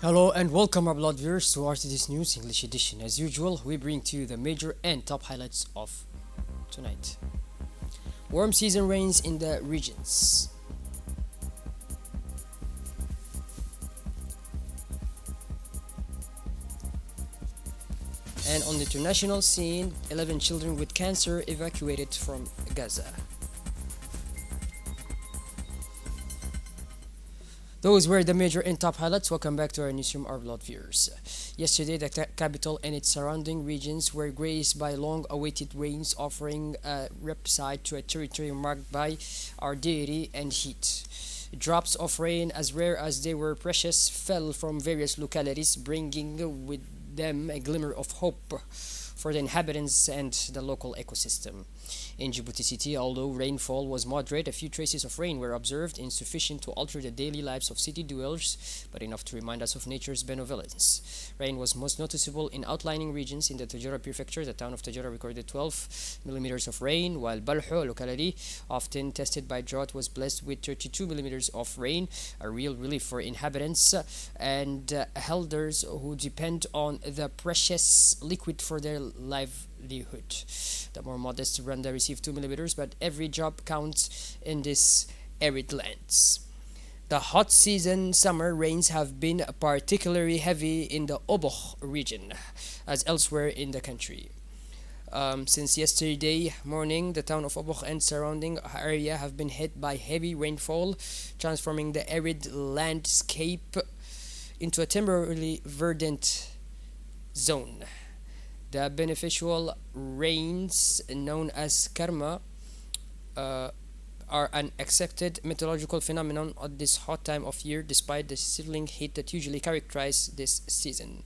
Hello and welcome our blood viewers to RTD's News English edition. As usual, we bring to you the major and top highlights of tonight. Warm season reigns in the regions. And on the international scene, 11 children with cancer evacuated from Gaza. Those were the major and top highlights. Welcome back to our newsroom, our blood viewers. Yesterday, the capital and its surrounding regions were graced by long-awaited rains, offering a respite to a territory marked by aridity and heat. Drops of rain, as rare as they were precious, fell from various localities, bringing with them a glimmer of hope for the inhabitants and the local ecosystem. In Djibouti City, although rainfall was moderate, a few traces of rain were observed, insufficient to alter the daily lives of city dwellers, but enough to remind us of nature's benevolence. Rain was most noticeable in outlying regions. In the Tadjoura prefecture, the town of Tadjoura recorded 12 millimeters of rain, while Balho, a locality often tested by drought, was blessed with 32 millimeters of rain, a real relief for inhabitants and elders who depend on the precious liquid for their livelihood. The more modest Rwanda received 2 millimeters, but every drop counts in this arid lands. The hot season summer rains have been particularly heavy in the Oboch region, as elsewhere in the country. Since yesterday morning, the town of Oboch and surrounding area have been hit by heavy rainfall, transforming the arid landscape into a temporarily verdant zone. The beneficial rains, known as karma, are an accepted meteorological phenomenon at this hot time of year, despite the sizzling heat that usually characterizes this season.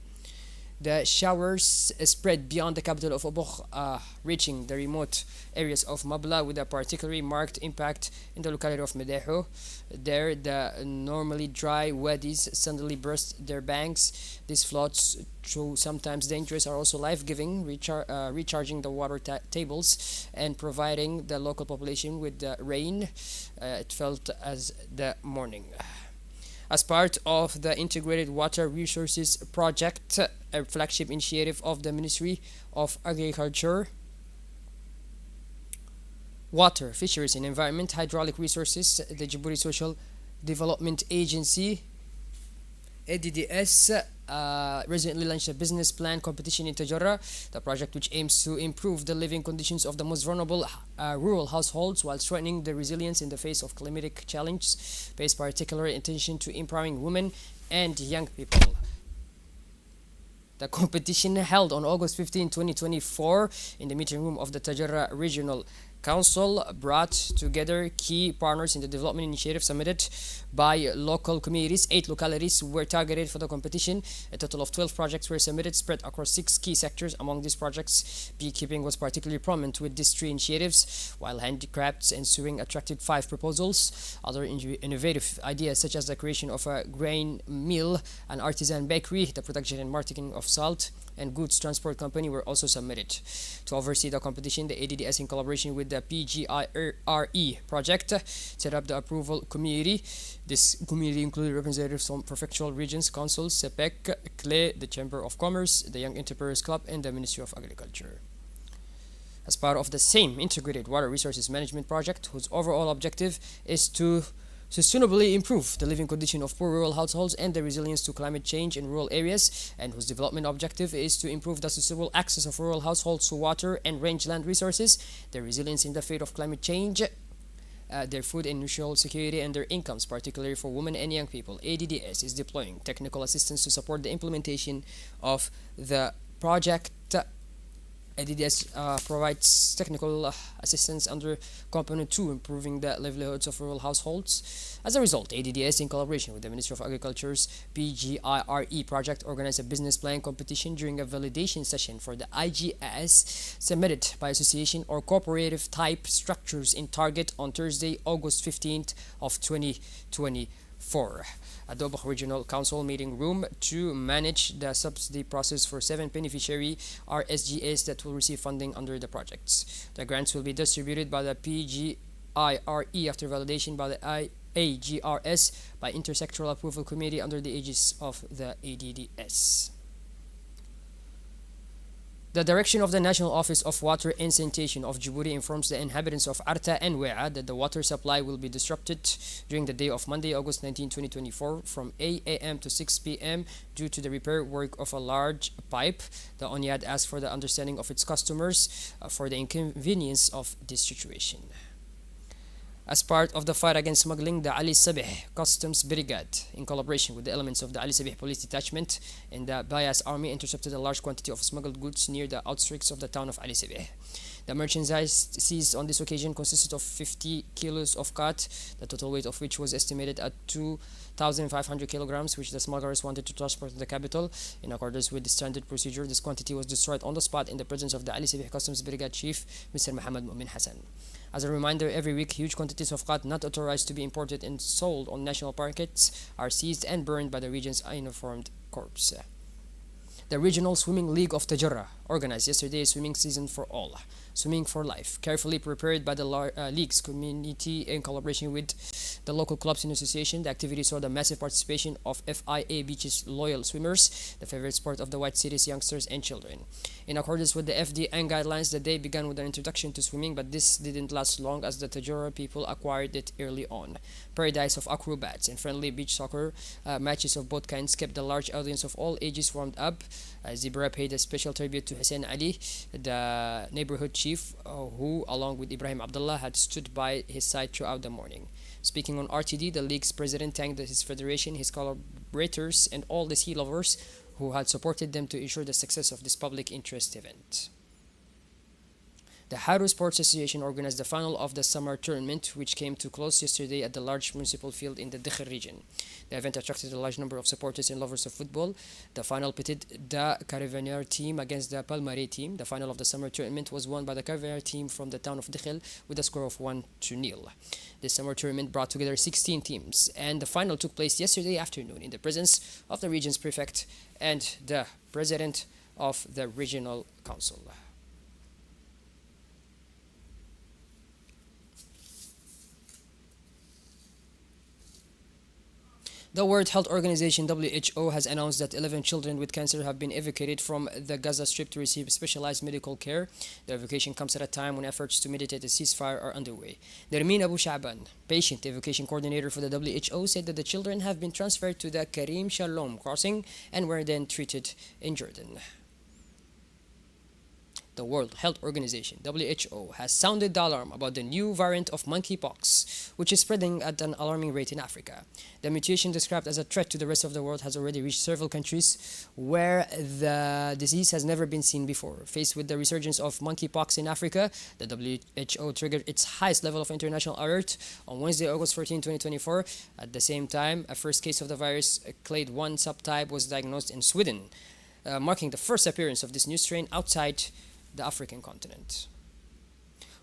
The showers spread beyond the capital of Oboch, reaching the remote areas of Mabla, with a particularly marked impact in the locality of Medeho. There, the normally dry wadis suddenly burst their banks. These floods, though sometimes dangerous, are also life-giving, recharging the water tables and providing the local population with the rain it felt as the morning. As part of the Integrated Water Resources Project, a flagship initiative of the Ministry of Agriculture, Water, Fisheries and Environment, Hydraulic Resources, the Djibouti Social Development Agency, ADDS, recently launched a business plan competition in Tadjoura. The project, which aims to improve the living conditions of the most vulnerable rural households while strengthening the resilience in the face of climatic challenges, pays particular attention to empowering women and young people. The competition, held on August 15, 2024, in the meeting room of the Tadjoura Regional Council, brought together key partners in the development initiative submitted by local communities. 8 localities were targeted for the competition. A total of 12 projects were submitted, spread across 6 key sectors. Among these projects, beekeeping was particularly prominent with these 3 initiatives, while handicrafts and sewing attracted 5 proposals. Other innovative ideas, such as the creation of a grain mill, an artisan bakery, the production and marketing of salt, and goods transport company, were also submitted. To oversee the competition, the ADDS, in collaboration with the PGIRE project, set up the approval committee. This committee included representatives from prefectural regions, councils, CEPEC, CLE, the Chamber of Commerce, the Young Entrepreneurs Club, and the Ministry of Agriculture. As part of the same Integrated Water Resources Management project, whose overall objective is to sustainably improve the living condition of poor rural households and the resilience to climate change in rural areas, and whose development objective is to improve the sustainable access of rural households to water and rangeland resources, their resilience in the face of climate change, their food and nutritional security, and their incomes, particularly for women and young people. ADDS is deploying technical assistance to support the implementation of the project. ADDS provides technical assistance under Component 2, improving the livelihoods of rural households. As a result, ADDS, in collaboration with the Ministry of Agriculture's PGIRE project, organized a business plan competition during a validation session for the IGS submitted by association or cooperative type structures in Target on Thursday, August 15th of 2024. At the Oboch Regional Council meeting room to manage the subsidy process for 7 beneficiary RSGAs that will receive funding under the projects. The grants will be distributed by the PGIRE after validation by the AGRS by Intersectoral Approval Committee under the aegis of the ADDS. The direction of the National Office of Water and Sanitation of Djibouti informs the inhabitants of Arta and We'a that the water supply will be disrupted during the day of Monday, August 19, 2024 from 8 a.m. to 6 p.m. due to the repair work of a large pipe. The ONIAD asked for the understanding of its customers for the inconvenience of this situation. As part of the fight against smuggling, the Ali Sabih Customs Brigade, in collaboration with the elements of the Ali Sabih Police Detachment and the Bayas Army, intercepted a large quantity of smuggled goods near the outskirts of the town of Ali Sabih. The merchandise seized on this occasion consisted of 50 kilos of khat, the total weight of which was estimated at 2,500 kilograms, which the smugglers wanted to transport to the capital. In accordance with the standard procedure, this quantity was destroyed on the spot in the presence of the Ali Sabih Customs Brigade Chief, Mr. Muhammad Mu'min Hassan. As a reminder, every week, huge quantities of khat not authorized to be imported and sold on national markets are seized and burned by the region's uniformed corps. The Regional Swimming League of Tajarrah organized yesterday a swimming season for all, Swimming for Life, carefully prepared by the league's community in collaboration with the local clubs and association. The activity saw the massive participation of FIA Beach's loyal swimmers, the favorite sport of the White City's youngsters and children. In accordance with the FDN guidelines, the day began with an introduction to swimming, but this didn't last long as the Tajarrah people acquired it early on. Paradise of acrobats and friendly beach soccer matches of both kinds kept the large audience of all ages warmed up. Zebra paid a special tribute to Hussein Ali, the neighborhood chief, who, along with Ibrahim Abdullah, had stood by his side throughout the morning. Speaking on RTD, the league's president thanked his federation, his collaborators, and all the sea lovers who had supported them to ensure the success of this public interest event. The Haru Sports Association organized the final of the summer tournament, which came to close yesterday at the large municipal field in the Dikhr region. The event attracted a large number of supporters and lovers of football. The final pitted the Carabinier team against the Palmares team. The final of the summer tournament was won by the Carabinier team from the town of Dikhl with a score of 1-0. This summer tournament brought together 16 teams, and the final took place yesterday afternoon in the presence of the region's prefect and the president of the regional council. The World Health Organization (WHO) has announced that 11 children with cancer have been evacuated from the Gaza Strip to receive specialized medical care. The evacuation comes at a time when efforts to mediate a ceasefire are underway. Nermin Abu Sha'ban, patient evacuation coordinator for the WHO, said that the children have been transferred to the Karim Shalom crossing and were then treated in Jordan. The World Health Organization (WHO) has sounded the alarm about the new variant of monkeypox, which is spreading at an alarming rate in Africa. The mutation, described as a threat to the rest of the world, has already reached several countries where the disease has never been seen before. Faced with the resurgence of monkeypox in Africa, the WHO triggered its highest level of international alert on Wednesday, August 14, 2024. At the same time, a first case of the virus, Clade 1 subtype, was diagnosed in Sweden, marking the first appearance of this new strain outside the African continent.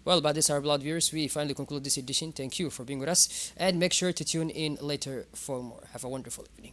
Well, by this, our blood viewers, we finally conclude this edition. Thank you for being with us, and make sure to tune in later for more. Have a wonderful evening.